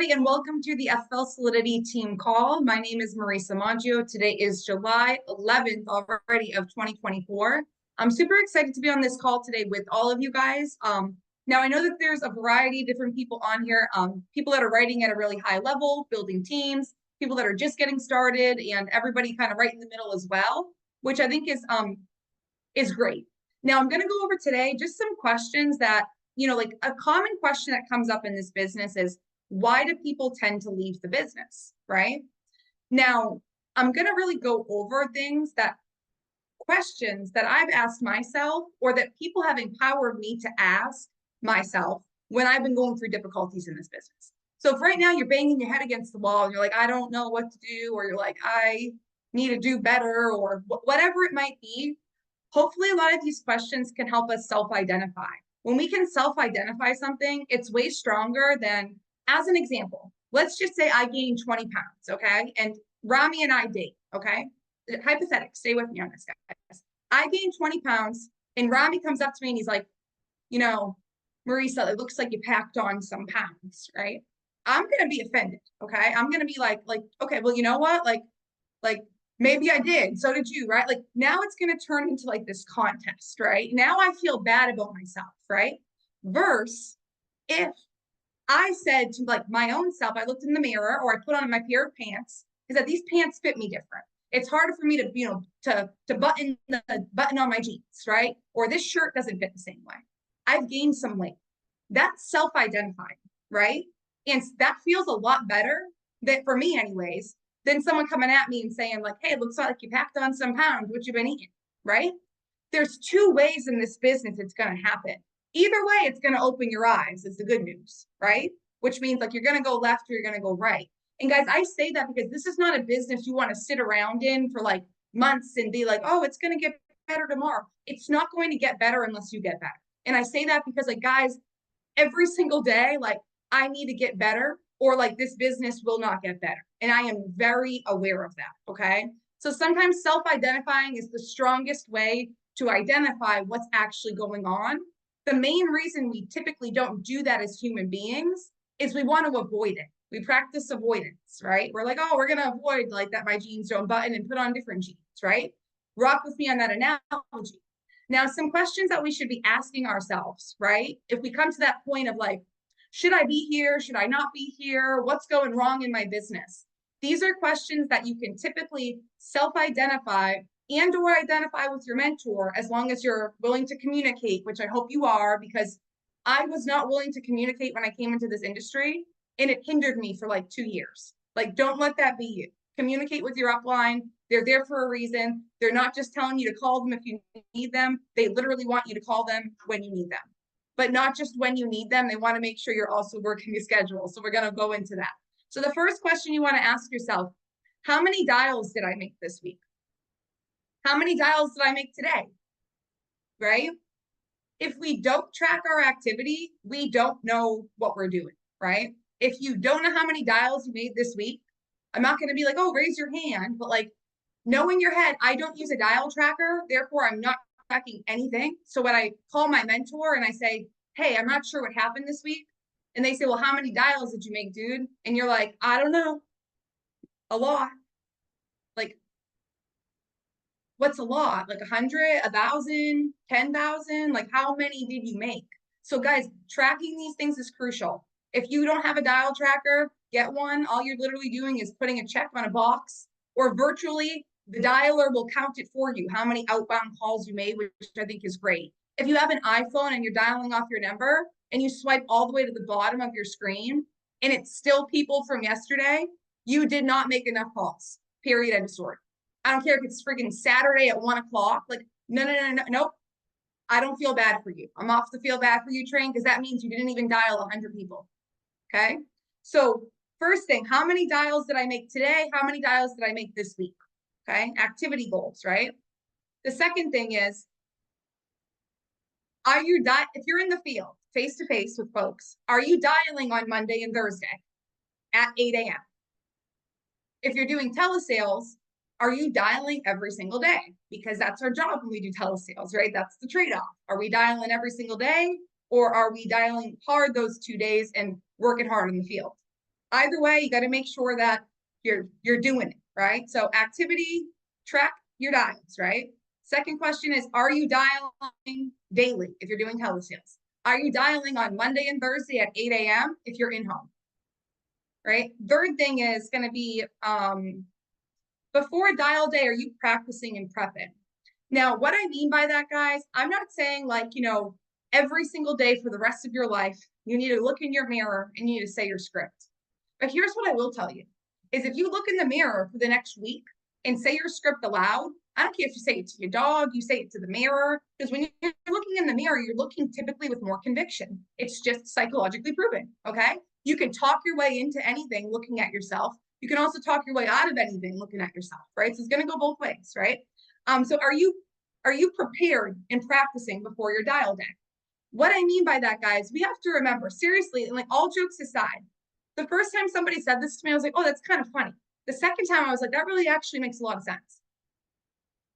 everybody, and welcome to the FL Solidity team call. My name is Marisa Maggio. Today is July 11th already of 2024. I'm super excited to be on this call today with all of you guys. Now, I know that there's a variety of different people on here, people that are writing at a really high level, building teams, people that are just getting started, and everybody kind of right in the middle as well, which I think is great. Now, I'm going to go over today just some questions that, like a common question that comes up in this business is, why do people tend to leave the business, right? Now, I'm going to really go over questions that I've asked myself or that people have empowered me to ask myself when I've been going through difficulties in this business. So if right now you're banging your head against the wall and you're like, I don't know what to do, or you're like, I need to do better, or whatever it might be, hopefully a lot of these questions can help us self-identify. When we can self-identify something, it's way stronger than, as an example, let's just say I gained 20 pounds, okay? And Rami and I date, okay? Hypothetical, stay with me on this, guys. I gained 20 pounds and Rami comes up to me and he's like, Marisa, it looks like you packed on some pounds, right? I'm going to be offended, okay? I'm going to be like, okay, well, you know what? Like maybe I did. So did you, right? Like now it's going to turn into like this contest, right? Now I feel bad about myself, right? Versus if I said to like my own self, I looked in the mirror or I put on my pair of pants, is that these pants fit me different. It's harder for me to, to button on my jeans, right? Or this shirt doesn't fit the same way. I've gained some weight. That's self-identifying, right? And that feels a lot better than, for me anyways, than someone coming at me and saying like, hey, it looks like you packed on some pounds, what you've been eating, right? There's two ways in this business it's going to happen. Either way, it's going to open your eyes. It's the good news, right? Which means like you're going to go left or you're going to go right. And guys, I say that because this is not a business you want to sit around in for like months and be like, oh, it's going to get better tomorrow. It's not going to get better unless you get better. And I say that because like, guys, every single day, like I need to get better or like this business will not get better. And I am very aware of that, okay? So sometimes self-identifying is the strongest way to identify what's actually going on. The main reason we typically don't do that as human beings is we want to avoid it. We practice avoidance, right? We're like, oh, we're going to avoid like that my jeans don't button and put on different jeans, right? Rock with me on that analogy. Now, some questions that we should be asking ourselves, right? If we come to that point of like, should I be here? Should I not be here? What's going wrong in my business? These are questions that you can typically self-identify and or identify with your mentor as long as you're willing to communicate, which I hope you are, because I was not willing to communicate when I came into this industry and it hindered me for like 2 years. Like, don't let that be you. Communicate with your upline. They're there for a reason. They're not just telling you to call them if you need them. They literally want you to call them when you need them. But not just when you need them. They want to make sure you're also working your schedule. So we're going to go into that. So the first question you want to ask yourself, how many dials did I make this week? How many dials did I make today? Right? If we don't track our activity, we don't know what we're doing, right? If you don't know how many dials you made this week, I'm not going to be like, oh, raise your hand, but like know in your head, I don't use a dial tracker, therefore I'm not tracking anything. So when I call my mentor and I say, hey, I'm not sure what happened this week, and they say, well, how many dials did you make, dude? And you're like, I don't know, a lot. Like, what's a lot? Like 100, 1,000, 10,000? Like how many did you make? So guys, tracking these things is crucial. If you don't have a dial tracker, get one. All you're literally doing is putting a check on a box, or virtually the dialer will count it for you, how many outbound calls you made, which I think is great. If you have an iPhone and you're dialing off your number and you swipe all the way to the bottom of your screen and it's still people from yesterday, you did not make enough calls, period, end of story. I don't care if it's freaking Saturday at 1 o'clock. Like, nope. I don't feel bad for you. I'm off the feel bad for you train because that means you didn't even dial 100 people. Okay. So first thing, how many dials did I make today? How many dials did I make this week? Okay. Activity goals, right? The second thing is, if you're in the field face to face with folks, are you dialing on Monday and Thursday at 8 a.m.? If you're doing telesales, are you dialing every single day? Because that's our job when we do telesales, right? That's the trade-off. Are we dialing every single day, or are we dialing hard those 2 days and working hard in the field? Either way, you got to make sure that you're doing it, right? So activity, track your dials, right? Second question is, are you dialing daily if you're doing telesales? Are you dialing on Monday and Thursday at 8 a.m. if you're in home, right? Third thing is going to be before dial day, are you practicing and prepping? Now, what I mean by that, guys, I'm not saying like, every single day for the rest of your life, you need to look in your mirror and you need to say your script. But here's what I will tell you is if you look in the mirror for the next week and say your script aloud, I don't care if you say it to your dog, you say it to the mirror, because when you're looking in the mirror, you're looking typically with more conviction. It's just psychologically proven, okay? You can talk your way into anything looking at yourself. You can also talk your way out of anything looking at yourself, right? So it's going to go both ways, right? So are you prepared and practicing before your dial day? What I mean by that, guys, we have to remember, seriously, and like all jokes aside, the first time somebody said this to me, I was like, oh, that's kind of funny. The second time I was like, that really actually makes a lot of sense.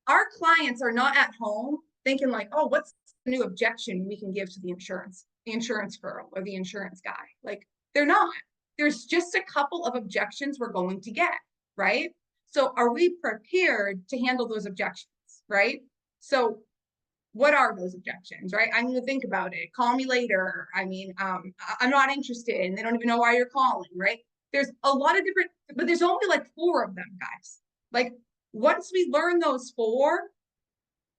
Our clients are not at home thinking like, oh, what's the new objection we can give to the insurance girl or the insurance guy? Like, they're not. There's just a couple of objections we're going to get, right? So are we prepared to handle those objections, right? So what are those objections, right? I need to think about it. Call me later. I mean, I'm not interested, and they don't even know why you're calling, right? There's a lot of different, but there's only like 4 of them, guys. Like once we learn those 4,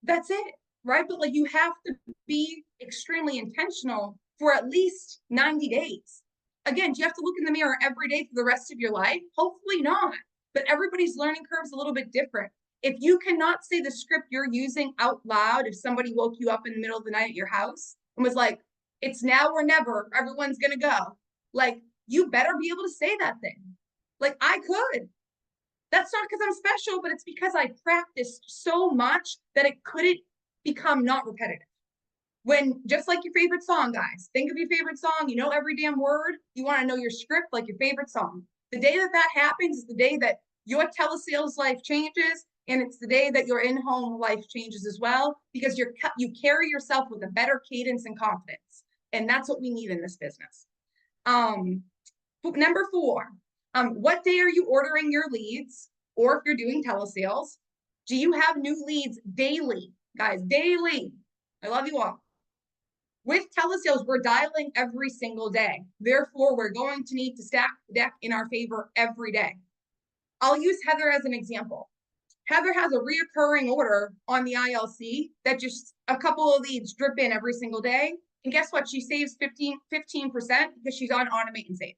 that's it, right? But like you have to be extremely intentional for at least 90 days. Again, do you have to look in the mirror every day for the rest of your life? Hopefully not. But everybody's learning curve is a little bit different. If you cannot say the script you're using out loud, if somebody woke you up in the middle of the night at your house and was like, it's now or never, everyone's going to go. Like, you better be able to say that thing. Like, I could. That's not because I'm special, but it's because I practiced so much that it couldn't become not repetitive. When, just like your favorite song, guys, think of your favorite song, you know every damn word, you want to know your script like your favorite song. The day that happens is the day that your telesales life changes, and it's the day that your in-home life changes as well, because you carry yourself with a better cadence and confidence. And that's what we need in this business. Number 4, what day are you ordering your leads? Or if you're doing telesales, do you have new leads daily? Guys, daily. I love you all. With telesales, we're dialing every single day. Therefore, we're going to need to stack the deck in our favor every day. I'll use Heather as an example. Heather has a reoccurring order on the ILC that just a couple of leads drip in every single day. And guess what? She saves 15% because she's on automate and save.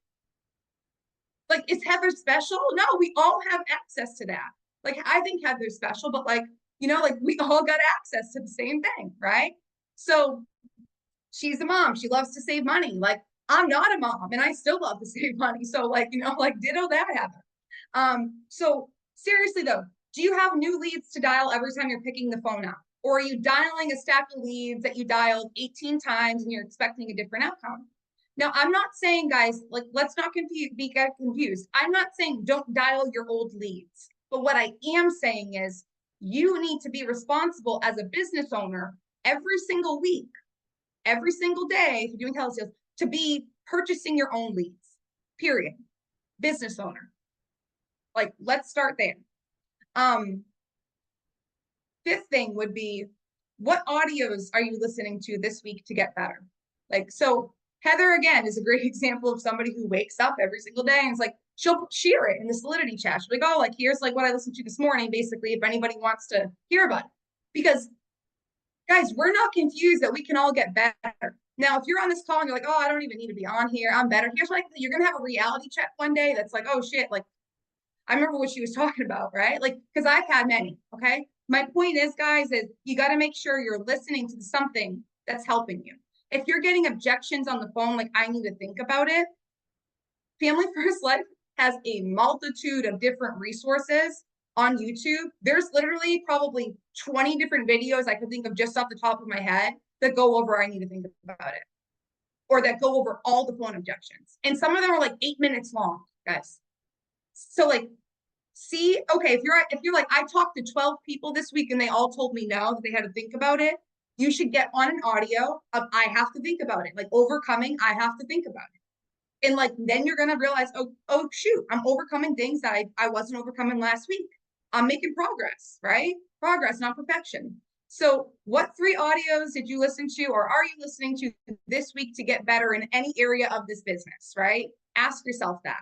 Like, is Heather special? No, we all have access to that. Like, I think Heather's special, but like, like we all got access to the same thing, right? So she's a mom. She loves to save money. Like, I'm not a mom and I still love to save money. So like, like ditto that, Heather. So seriously though, do you have new leads to dial every time you're picking the phone up? Or are you dialing a stack of leads that you dialed 18 times and you're expecting a different outcome? Now, I'm not saying, guys, like, let's not get confused. I'm not saying don't dial your old leads. But what I am saying is you need to be responsible as a business owner every single week, every single day, if you're doing telesales, to be purchasing your own leads, period. Business owner. Like, let's start there. 5th thing would be, what audios are you listening to this week to get better? Like, so Heather, again, is a great example of somebody who wakes up every single day and it's like, she'll share it in the Solidity chat. She'll be like, oh, like, here's like what I listened to this morning, basically, if anybody wants to hear about it. Because, guys, we're not confused that we can all get better. Now, if you're on this call and you're like, oh, I don't even need to be on here, I'm better. Here's what you're going to have a reality check one day that's like, oh, shit, like, I remember what she was talking about, right? Like, because I've had many, okay? My point is, guys, is you got to make sure you're listening to something that's helping you. If you're getting objections on the phone, like, I need to think about it, Family First Life has a multitude of different resources on YouTube. There's literally probably 20 different videos I could think of just off the top of my head that go over I need to think about it, or that go over all the phone objections. And some of them are like 8 minutes long, guys. So like, see, okay, if you're like, I talked to 12 people this week and they all told me no, that they had to think about it, you should get on an audio of I have to think about it, like overcoming, I have to think about it. And like, then you're going to realize, oh, shoot, I'm overcoming things that I wasn't overcoming last week. I'm making progress, right? Progress, not perfection. So what 3 audios did you listen to, or are you listening to this week to get better in any area of this business, right? Ask yourself that.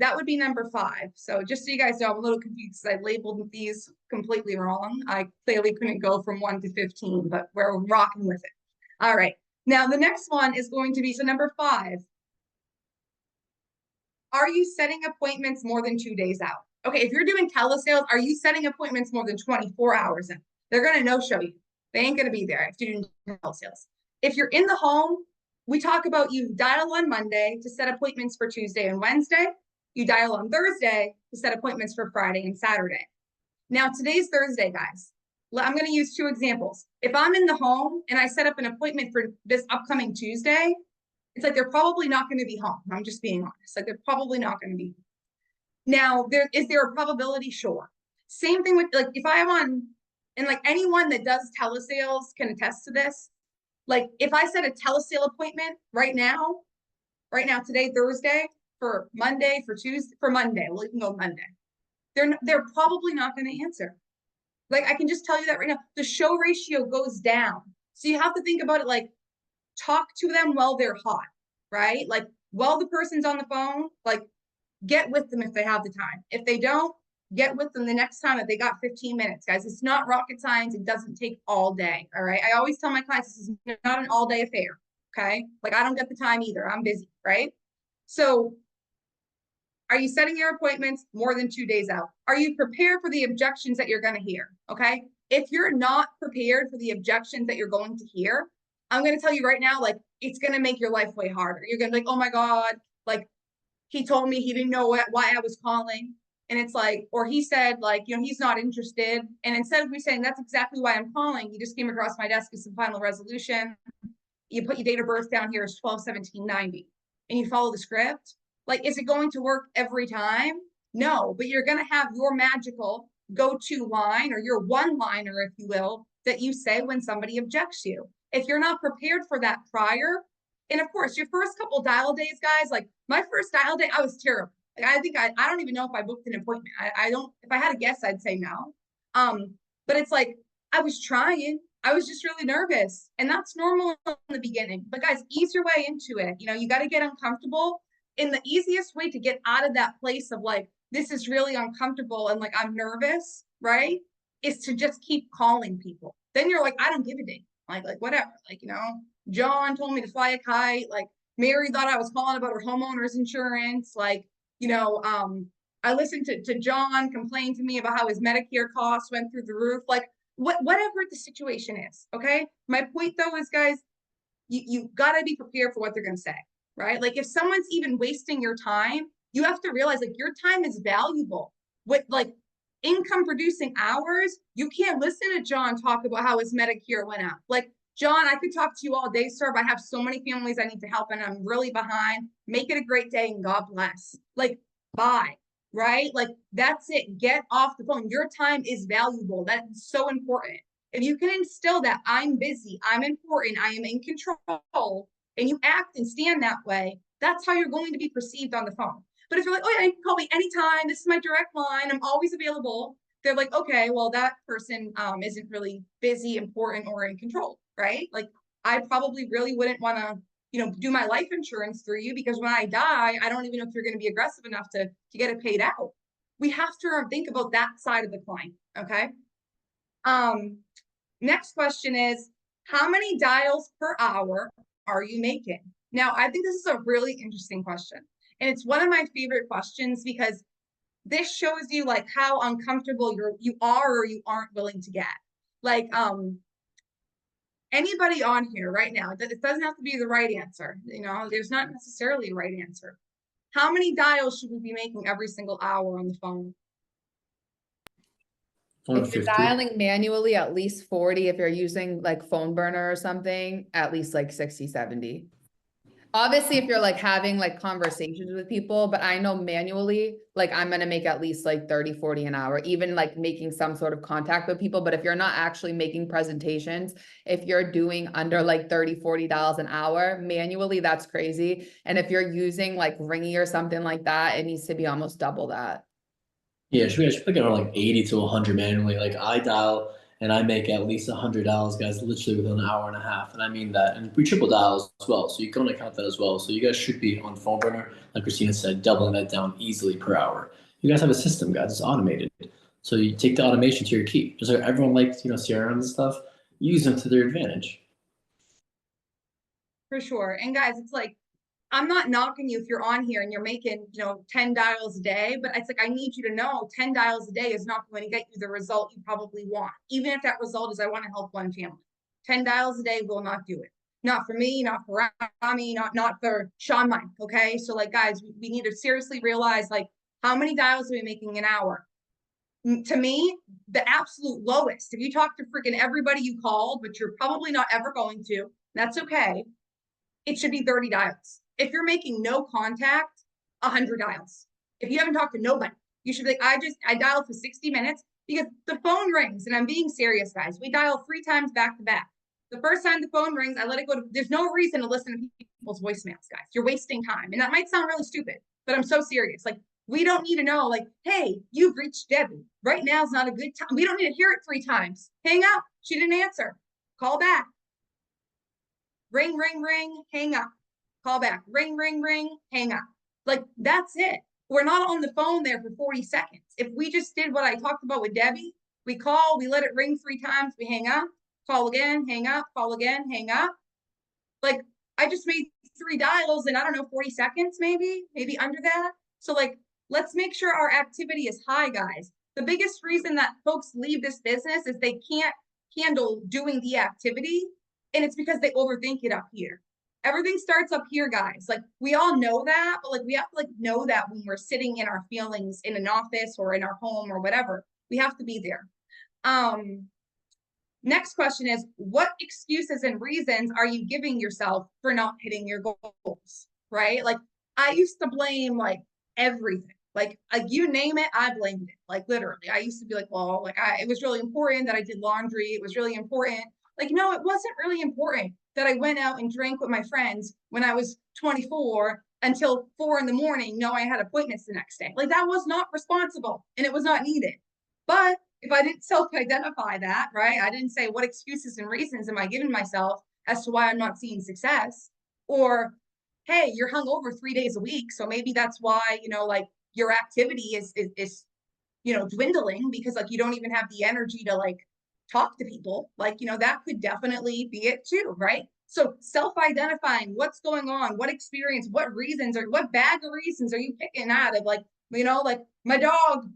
That would be number 5. So just so you guys know, I'm a little confused because I labeled these completely wrong. I clearly couldn't go from 1 to 15, but we're rocking with it. All right. Now the next one is going to be, so number 5. Are you setting appointments more than 2 days out? Okay, if you're doing telesales, are you setting appointments more than 24 hours in? They're going to no-show you. They ain't going to be there if you're doing telesales. If you're in the home, we talk about you dial on Monday to set appointments for Tuesday and Wednesday. You dial on Thursday to set appointments for Friday and Saturday. Now, today's Thursday, guys. I'm going to use 2 examples. If I'm in the home and I set up an appointment for this upcoming Tuesday, it's like they're probably not going to be home. I'm just being honest. Like they're probably not going to be. Now, is there a probability? Sure. Same thing with like if I am on, and like anyone that does telesales can attest to this. Like if I set a telesale appointment right now today, Thursday, for Monday, for Tuesday, for Monday, well, you can go Monday. They're probably not going to answer. Like I can just tell you that right now. The show ratio goes down. So you have to think about it like, talk to them while they're hot, right? Like while the person's on the phone, like get with them if they have the time. If they don't, get with them the next time that they got 15 minutes, guys. It's not rocket science. It doesn't take all day, all right? I always tell my clients, this is not an all-day affair, okay? Like I don't get the time either. I'm busy, right? So are you setting your appointments more than 2 days out? Are you prepared for the objections that you're going to hear, okay? If you're not prepared for the objections that you're going to hear, I'm going to tell you right now, like, it's going to make your life way harder. You're going to be like, oh my God, like, he told me he didn't know why I was calling. And it's like, or he said, like, you know, he's not interested. And instead of me saying, that's exactly why I'm calling, he just came across my desk as some final resolution. You put your date of birth down here as 12/17/90, and you follow the script. Like, is it going to work every time? No, but you're going to have your magical go-to line, or your one-liner, if you will, that you say when somebody objects you. If you're not prepared for that prior, and of course, your first couple dial days, guys, like my first dial day, I was terrible. Like, I think I don't even know if I booked an appointment. I don't, if I had a guess, I'd say no. But it's like, I was trying. I was just really nervous, and that's normal in the beginning. But guys, ease your way into it. You know, you got to get uncomfortable. And the easiest way to get out of that place of like, this is really uncomfortable and like I'm nervous, right? Is to just keep calling people. Then you're like, I don't give a damn. Like whatever. Like, you know, John told me to fly a kite. Like Mary thought I was calling about her homeowner's insurance. Like, you know, I listened to John complain to me about how his Medicare costs went through the roof. Like whatever the situation is. Okay. My point though is, guys, you gotta be prepared for what they're gonna say, right? Like if someone's even wasting your time, you have to realize like your time is valuable. With like income producing hours, you can't listen to John talk about how his Medicare went up. Like, John, I could talk to you all day, sir, but I have so many families I need to help and I'm really behind. Make it a great day and God bless. Like, bye, right? Like, that's it. Get off the phone. Your time is valuable. That's so important. If you can instill that I'm busy, I'm important, I am in control, and you act and stand that way, that's how you're going to be perceived on the phone. But if you're like, oh yeah, you can call me anytime, this is my direct line, I'm always available, they're like, okay, well, that person isn't really busy, important, or in control, right? Like, I probably really wouldn't want to, you know, do my life insurance through you because when I die, I don't even know if you're going to be aggressive enough to get it paid out. We have to think about that side of the coin, okay? Next question is, how many dials per hour are you making? Now, I think this is a really interesting question. And it's one of my favorite questions because this shows you like how uncomfortable you are or you aren't willing to get. Like, anybody on here right now, it doesn't have to be the right answer. You know, there's not necessarily a right answer. How many dials should we be making every single hour on the phone? If you're dialing manually, at least 40. If you're using like phone burner or something, at least like 60, 70. Obviously, if you're like having like conversations with people, but I know manually, like I'm gonna make at least like 30, 40 an hour, even like making some sort of contact with people. But if you're not actually making presentations, if you're doing under like 30, $40 an hour manually, that's crazy. And if you're using like Ringy or something like that, it needs to be almost double that. Yeah, I should be getting around like 80 to 100 manually. Like I dial and I make at least $100, guys, literally within an hour and a half. And I mean that. And we triple dial as well. So you can count that as well. So you guys should be on phone burner, like Christina said, doubling that down easily per hour. You guys have a system, guys. It's automated. So you take the automation to your key. Just like everyone likes, CRMs and stuff, use them to their advantage. For sure. And guys, it's like, I'm not knocking you if you're on here and you're making, 10 dials a day, but it's like, I need you to know 10 dials a day is not going to get you the result you probably want. Even if that result is, I want to help one family. 10 dials a day will not do it. Not for me, not for Rami, not for Sean Mike. Okay. So like, guys, we need to seriously realize like, how many dials are we making an hour? To me, the absolute lowest, if you talk to freaking everybody you called, but you're probably not ever going to, that's okay. It should be 30 dials. If you're making no contact, 100 dials. If you haven't talked to nobody, you should be like, I dialed for 60 minutes because the phone rings, and I'm being serious, guys. We dial 3 times back to back. The first time the phone rings, I let it go. There's no reason to listen to people's voicemails, guys. You're wasting time. And that might sound really stupid, but I'm so serious. Like, we don't need to know, like, hey, you've reached Debbie. Right now is not a good time. We don't need to hear it 3 times. Hang up. She didn't answer. Call back. Ring, ring, ring, hang up. Call back. Ring, ring, ring, hang up. Like, that's it. We're not on the phone there for 40 seconds. If we just did what I talked about with Debbie, we call, we let it ring 3 times, we hang up, call again, hang up, call again, hang up. Like, I just made 3 dials in, I don't know, 40 seconds, maybe under that. So like, let's make sure our activity is high, guys. The biggest reason that folks leave this business is they can't handle doing the activity. And it's because they overthink it up here. Everything starts up here, guys. Like, we all know that, but like, we have to like know that when we're sitting in our feelings in an office or in our home or whatever, we have to be there. Next question is, what excuses and reasons are you giving yourself for not hitting your goals? Right? Like, I used to blame like everything. Like you name it, I blamed it. Like literally, I used to be like, well, like it was really important that I did laundry. It was really important. Like, no, it wasn't really important that I went out and drank with my friends when I was 24 until 4 a.m. knowing I had appointments the next day. Like, that was not responsible and it was not needed. But if I didn't self-identify that, right? I didn't say, what excuses and reasons am I giving myself as to why I'm not seeing success? Or, hey, you're hungover 3 days a week. So maybe that's why, like your activity is dwindling because like you don't even have the energy to like talk to people. Like, that could definitely be it too, right? So self-identifying what's going on, what experience, what reasons, or what bag of reasons are you picking out of like, like my dog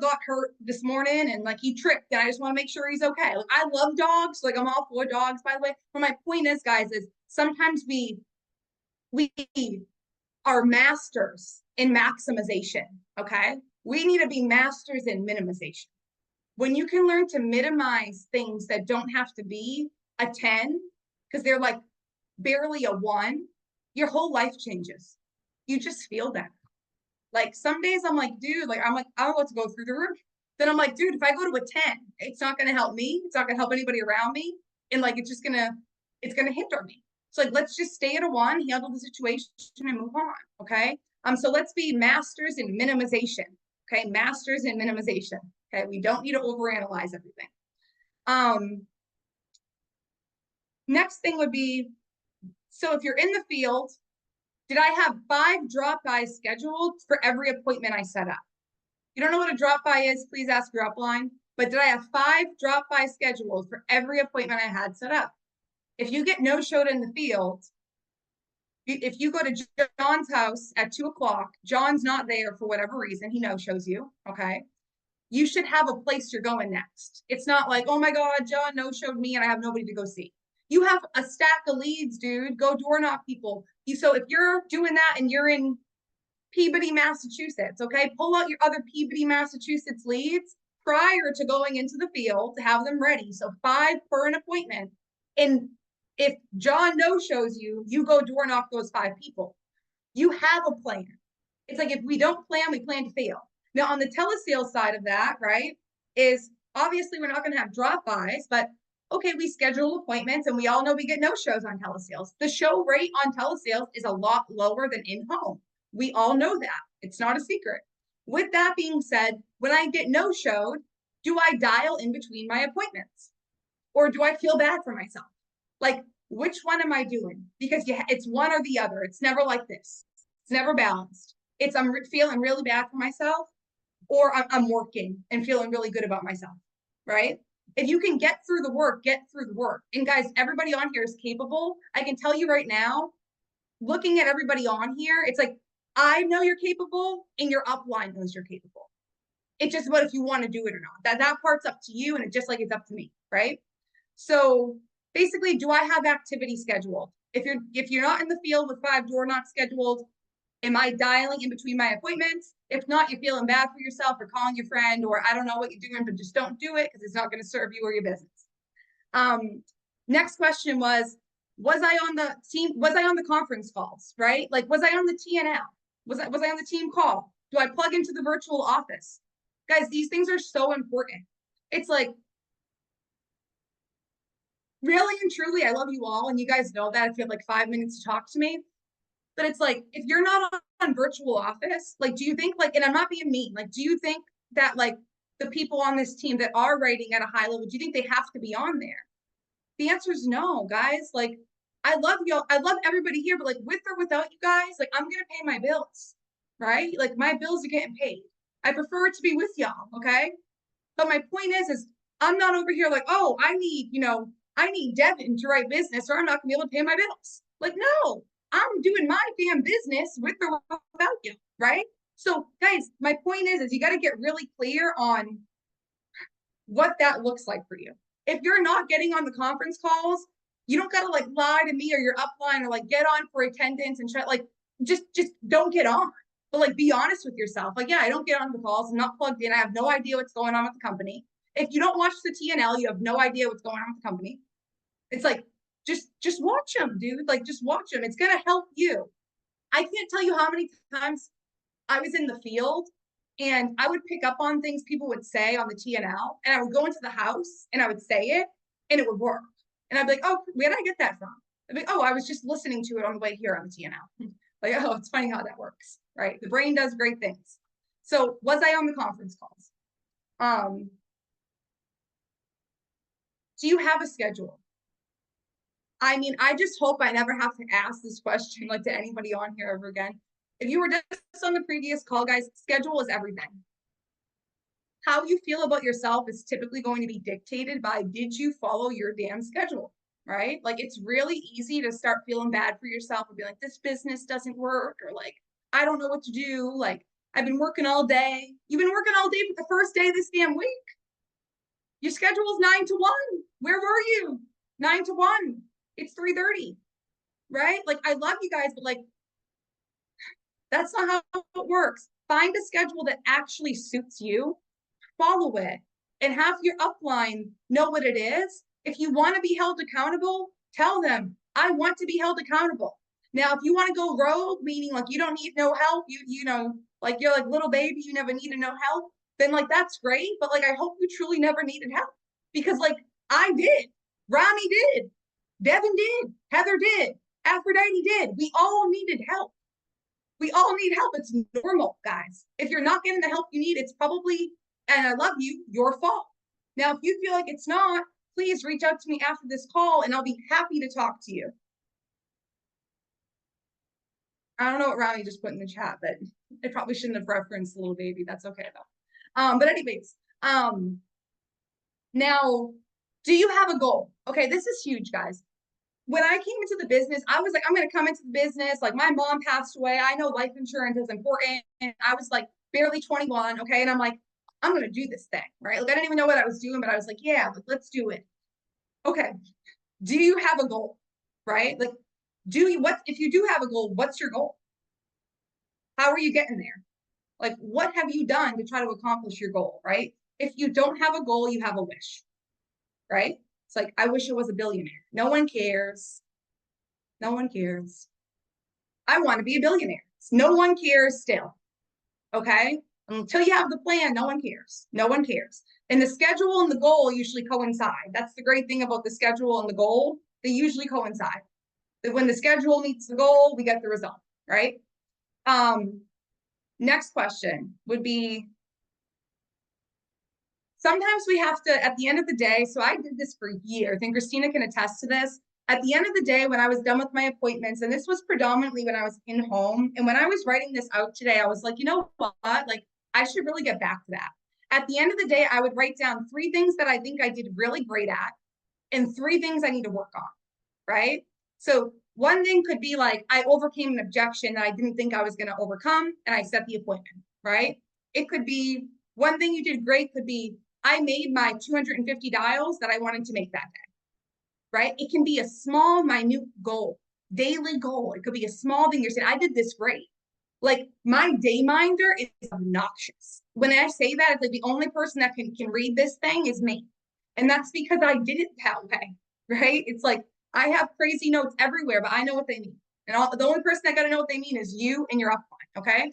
got hurt this morning and like he tripped and I just want to make sure he's okay. Like, I love dogs. Like, I'm all for dogs, by the way. But my point is, guys, is sometimes we are masters in maximization. Okay. We need to be masters in minimization. When you can learn to minimize things that don't have to be a 10, because they're like barely a 1, your whole life changes. You just feel that. Like, some days I'm like, dude, like, I don't want to go through the roof. Then I'm like, dude, if I go to a 10, it's not going to help me. It's not going to help anybody around me. And like, it's going to hinder me. So like, let's just stay at a 1, handle the situation and move on. Okay. So let's be masters in minimization. Okay. Masters in minimization. Okay. We don't need to overanalyze everything. Next thing would be, so if you're in the field, did I have 5 drop-bys scheduled for every appointment I set up? You don't know what a drop-by is, please ask your upline. But did I have 5 drop-by scheduled for every appointment I had set up? If you get no-showed in the field, if you go to John's house at 2 o'clock, John's not there for whatever reason, he no-shows you, okay? You should have a place you're going next. It's not like, oh my God, John no-showed me and I have nobody to go see. You have a stack of leads, dude. Go door knock people. So if you're doing that and you're in Peabody, Massachusetts, okay, pull out your other Peabody, Massachusetts leads prior to going into the field to have them ready. So 5 per an appointment. And If John no-shows you, you go door knock those 5 people. You have a plan. It's like if we don't plan, we plan to fail. Now on the telesales side of that, right, is obviously we're not going to have drop-bys, but okay, we schedule appointments and we all know we get no-shows on telesales. The show rate on telesales is a lot lower than in-home. We all know that. It's not a secret. With that being said, when I get no-showed, do I dial in between my appointments? Or do I feel bad for myself? Like, which one am I doing? Because it's one or the other. It's never like this. It's never balanced. It's I'm feeling really bad for myself, or I'm working and feeling really good about myself, right? If you can get through the work, get through the work. And guys, everybody on here is capable. I can tell you right now, looking at everybody on here, it's like, I know you're capable and your upline knows you're capable. It's just about if you want to do it or not. That part's up to you, and it's just like it's up to me, right? So basically, do I have activity scheduled? If you're not in the field with 5 door knocks scheduled, am I dialing in between my appointments? If not, you're feeling bad for yourself or calling your friend, or I don't know what you're doing, but just don't do it because it's not going to serve you or your business. Next question was I on the team? Was I on the conference calls, right? Like, was I on the TNL? Was I on the team call? Do I plug into the virtual office? Guys, these things are so important. It's like, really and truly, I love you all, and you guys know that if you have like 5 minutes to talk to me. But it's like, if you're not on virtual office, like, do you think like, and I'm not being mean, like, do you think that like the people on this team that are writing at a high level, do you think they have to be on there? The answer is no, guys. Like, I love y'all. I love everybody here, but like with or without you guys, like I'm going to pay my bills, right? Like my bills are getting paid. I prefer it to be with y'all. Okay. But my point is I'm not over here like, oh, I need Devin to write business or I'm not gonna be able to pay my bills. Like, no, I'm doing my damn business with or without you, right? So guys, my point is you got to get really clear on what that looks like for you. If you're not getting on the conference calls, you don't got to like lie to me or your upline or like get on for attendance and try like, just don't get on. But like, be honest with yourself. Like, yeah, I don't get on the calls. I'm not plugged in. I have no idea what's going on with the company. If you don't watch the TNL, you have no idea what's going on with the company. It's like, just watch them, dude. Like, just watch them. It's going to help you. I can't tell you how many times I was in the field and I would pick up on things people would say on the TNL, and I would go into the house and I would say it and it would work. And I'd be like, oh, where did I get that from? I'd be like, oh, I was just listening to it on the way here on the TNL. Like, oh, it's funny how that works, right? The brain does great things. So was I on the conference calls? Do you have a schedule? I mean, I just hope I never have to ask this question like to anybody on here ever again. If you were just on the previous call, guys, schedule is everything. How you feel about yourself is typically going to be dictated by, did you follow your damn schedule, right? Like, it's really easy to start feeling bad for yourself and be like, this business doesn't work, or like, I don't know what to do. Like, I've been working all day. You've been working all day for the first day of this damn week. Your schedule is 9 to 1. Where were you? 9 to 1. It's 3:30, right? Like, I love you guys, but like, that's not how it works. Find a schedule that actually suits you, follow it, and have your upline know what it is. If you want to be held accountable, tell them, I want to be held accountable. Now, if you want to go rogue, meaning like you don't need no help, you know, like you're like little baby, you never needed no help, then like that's great. But like, I hope you truly never needed help, because like I did, Rami did, Devin did, Heather did, Aphrodite did. We all needed help. We all need help. It's normal, guys. If you're not getting the help you need, it's probably, and I love you, your fault. Now, if you feel like it's not, please reach out to me after this call and I'll be happy to talk to you. I don't know what Rami just put in the chat, but it probably shouldn't have referenced little baby. That's okay though. But anyways, now, do you have a goal? Okay, this is huge, guys. When I came into the business, I was like, I'm going to come into the business. Like, my mom passed away. I know life insurance is important. And I was like barely 21. Okay. And I'm like, I'm going to do this thing, right? Like, I didn't even know what I was doing, but I was like, yeah, like, let's do it. Okay. Do you have a goal, right? Like, if you do have a goal, what's your goal? How are you getting there? Like, what have you done to try to accomplish your goal, right? If you don't have a goal, you have a wish, right? It's like, I wish I was a billionaire. No one cares. No one cares. I want to be a billionaire. No one cares still. Okay? Until you have the plan, no one cares. No one cares. And the schedule and the goal usually coincide. That's the great thing about the schedule and the goal. They usually coincide. That when the schedule meets the goal, we get the result, right? Next question would be, sometimes we have to, at the end of the day, so I did this for years, and Christina can attest to this. At the end of the day, when I was done with my appointments, and this was predominantly when I was in home, and when I was writing this out today, I was like, you know what? Like, I should really get back to that. At the end of the day, I would write down 3 things that I think I did really great at, and 3 things I need to work on, right? So one thing could be like, I overcame an objection that I didn't think I was going to overcome, and I set the appointment, right? It could be, one thing you did great could be, I made my 250 dials that I wanted to make that day, right? It can be a small, minute goal, daily goal. It could be a small thing you're saying, I did this great. Like, my day minder is obnoxious. When I say that, it's like the only person that can read this thing is me. And that's because I did it that way, right? It's like, I have crazy notes everywhere, but I know what they mean. And the only person that got to know what they mean is you and your upline, okay?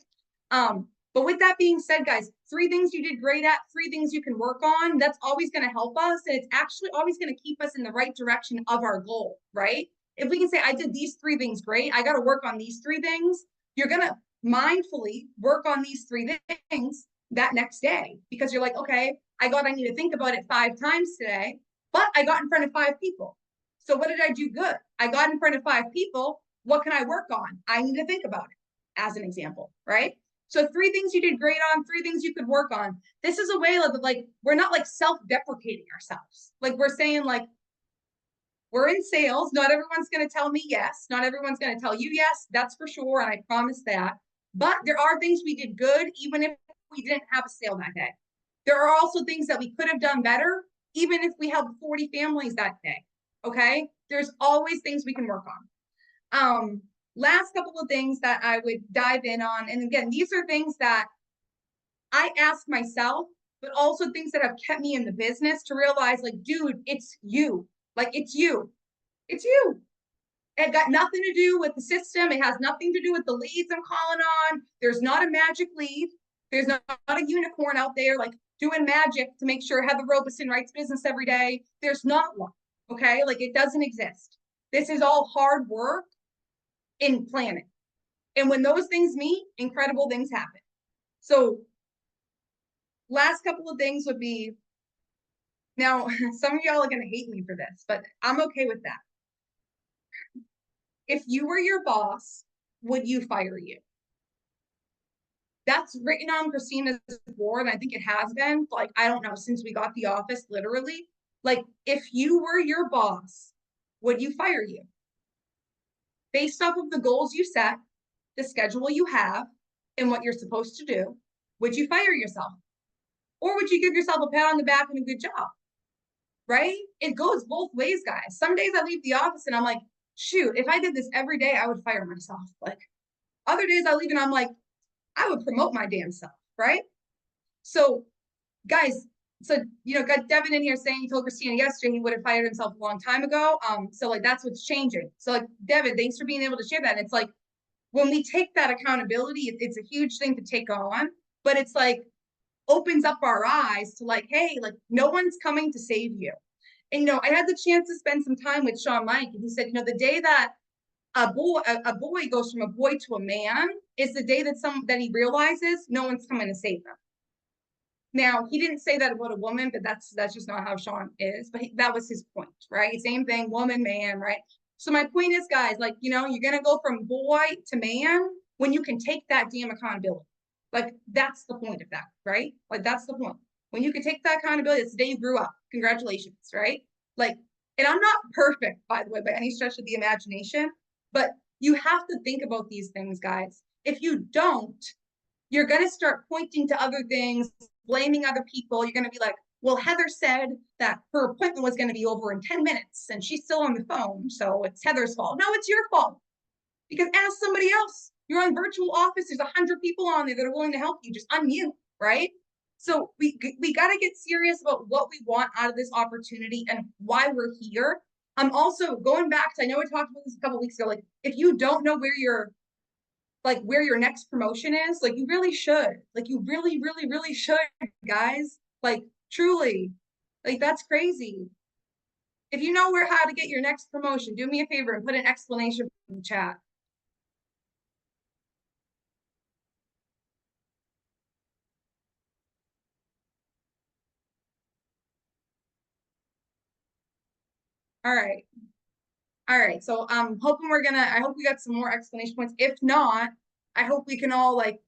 But with that being said, guys, 3 things you did great at, 3 things you can work on, that's always going to help us. And it's actually always going to keep us in the right direction of our goal, right? If we can say, I did these 3 things great, I got to work on these 3 things, you're going to mindfully work on these 3 things that next day, because you're like, okay, I need to think about it 5 times today, but I got in front of 5 people. So what did I do good? I got in front of 5 people. What can I work on? I need to think about it, as an example, right? So 3 things you did great on, 3 things you could work on. This is a way of like, we're not like self-deprecating ourselves. Like, we're saying like, we're in sales. Not everyone's going to tell me yes. Not everyone's going to tell you yes. That's for sure. And I promise that. But there are things we did good, even if we didn't have a sale that day. There are also things that we could have done better, even if we helped 40 families that day. Okay? There's always things we can work on. Last couple of things that I would dive in on. And again, these are things that I ask myself, but also things that have kept me in the business to realize, like, dude, it's you. Like, it's you. It's you. It got nothing to do with the system. It has nothing to do with the leads I'm calling on. There's not a magic lead. There's not a unicorn out there like doing magic to make sure Heather Robeson writes business every day. There's not one. Okay? Like, it doesn't exist. This is all hard work in planning. And when those things meet, incredible things happen. So last couple of things would be, now some of y'all are going to hate me for this, but I'm okay with that. If you were your boss, would you fire you? That's written on Christina's board, and I think it has been, like, I don't know, since we got the office, literally. Like, if you were your boss, would you fire you? Based off of the goals you set, the schedule you have, and what you're supposed to do, would you fire yourself? Or would you give yourself a pat on the back and a good job? Right? It goes both ways, guys. Some days I leave the office and I'm like, shoot, if I did this every day, I would fire myself. Like, other days I leave and I'm like, I would promote my damn self, right? So, guys, so, you know, got Devin in here saying he told Christina yesterday he would have fired himself a long time ago. So like, that's what's changing. So like, Devin, thanks for being able to share that. And it's like, when we take that accountability, it's a huge thing to take on, but it's like, opens up our eyes to like, hey, like, no one's coming to save you. And, you know, I had the chance to spend some time with Sean Mike, and he said, you know, the day that a boy goes from a boy to a man is the day that he realizes no one's coming to save him. Now, he didn't say that about a woman, but that's just not how Sean is. But that was his point, right? Same thing, woman, man, right? So my point is, guys, like, you know, you're going to go from boy to man when you can take that damn accountability. Like, that's the point of that, right? Like, that's the point. When you can take that accountability, it's the day you grew up. Congratulations, right? Like, and I'm not perfect, by the way, by any stretch of the imagination, but you have to think about these things, guys. If you don't, you're going to start pointing to other things, blaming other people. You're going to be like, well, Heather said that her appointment was going to be over in 10 minutes and she's still on the phone, so it's Heather's fault. No, it's your fault. Because ask somebody else. You're on virtual office. There's 100 people on there that are willing to help you. Just unmute, right? So we got to get serious about what we want out of this opportunity and why we're here. I'm also going back to, I know we talked about this a couple weeks ago, like if you don't know where your next promotion is, like you really should, like you really, really, really should, guys, like truly, like that's crazy. If you know how to get your next promotion, do me a favor and put an explanation in the chat. All right. All right. So I'm hoping I hope we got some more explanation points. If not, I hope we can all like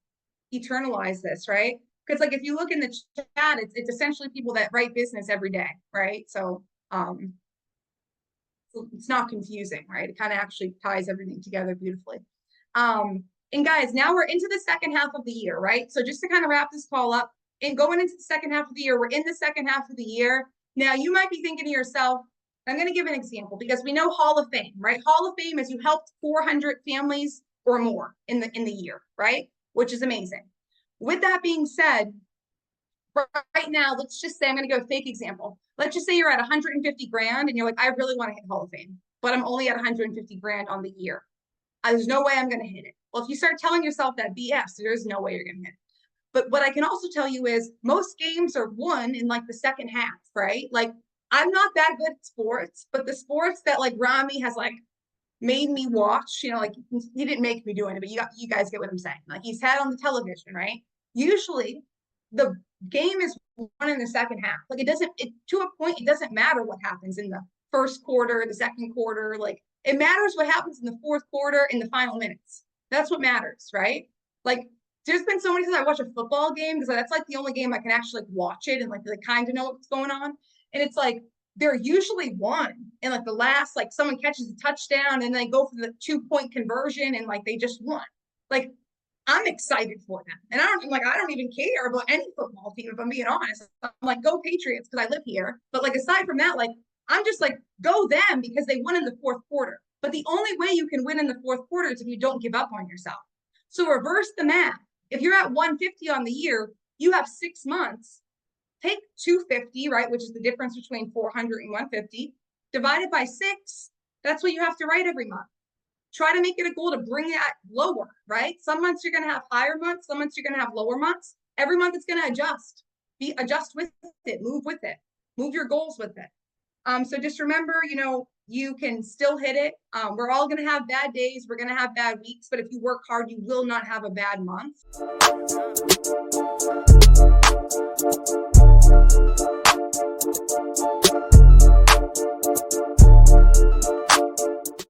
eternalize this, right? Because like if you look in the chat, it's essentially people that write business every day, right? So it's not confusing, right? It kind of actually ties everything together beautifully. And guys, now we're into the second half of the year, right? So just to kind of wrap this call up and going into the second half of the year, we're in the second half of the year. Now you might be thinking to yourself, I'm going to give an example because we know Hall of Fame, right? Hall of Fame is you helped 400 families or more in the year, right? Which is amazing. With that being said, right now, let's just say I'm going to go fake example. Let's just say you're at 150 grand and you're like, I really want to hit Hall of Fame, but I'm only at 150 grand on the year. There's no way I'm going to hit it. Well, if you start telling yourself that BS, there's no way you're going to hit it. But what I can also tell you is most games are won in like the second half, right? Like I'm not that good at sports, but the sports that like Rami has like made me watch, you know, like he didn't make me do it, but you guys get what I'm saying. Like he's had on the television, right? Usually the game is won in the second half. Like to a point, it doesn't matter what happens in the first quarter, the second quarter. Like it matters what happens in the fourth quarter, in the final minutes. That's what matters, right? Like there's been so many times I watch a football game because that's like the only game I can actually like, watch it and like kind of know what's going on. And it's like they're usually won in like the last, like someone catches a touchdown and they go for the 2-point conversion and like they just won. Like I'm excited for them. And I don't even care about any football team, if I'm being honest. I'm like, go Patriots because I live here. But like aside from that, like I'm just like, go them because they won in the fourth quarter. But the only way you can win in the fourth quarter is if you don't give up on yourself. So reverse the math. If you're at 150 on the year, you have 6 months. Take 250, right, which is the difference between 400 and 150, divided by 6. That's what you have to write every month. Try to make it a goal to bring it lower, right? Some months you're going to have higher months. Some months you're going to have lower months. Every month it's going to adjust. Adjust with it. Move with it. Move your goals with it. So just remember, you can still hit it. We're all going to have bad days. We're going to have bad weeks. But if you work hard, you will not have a bad month.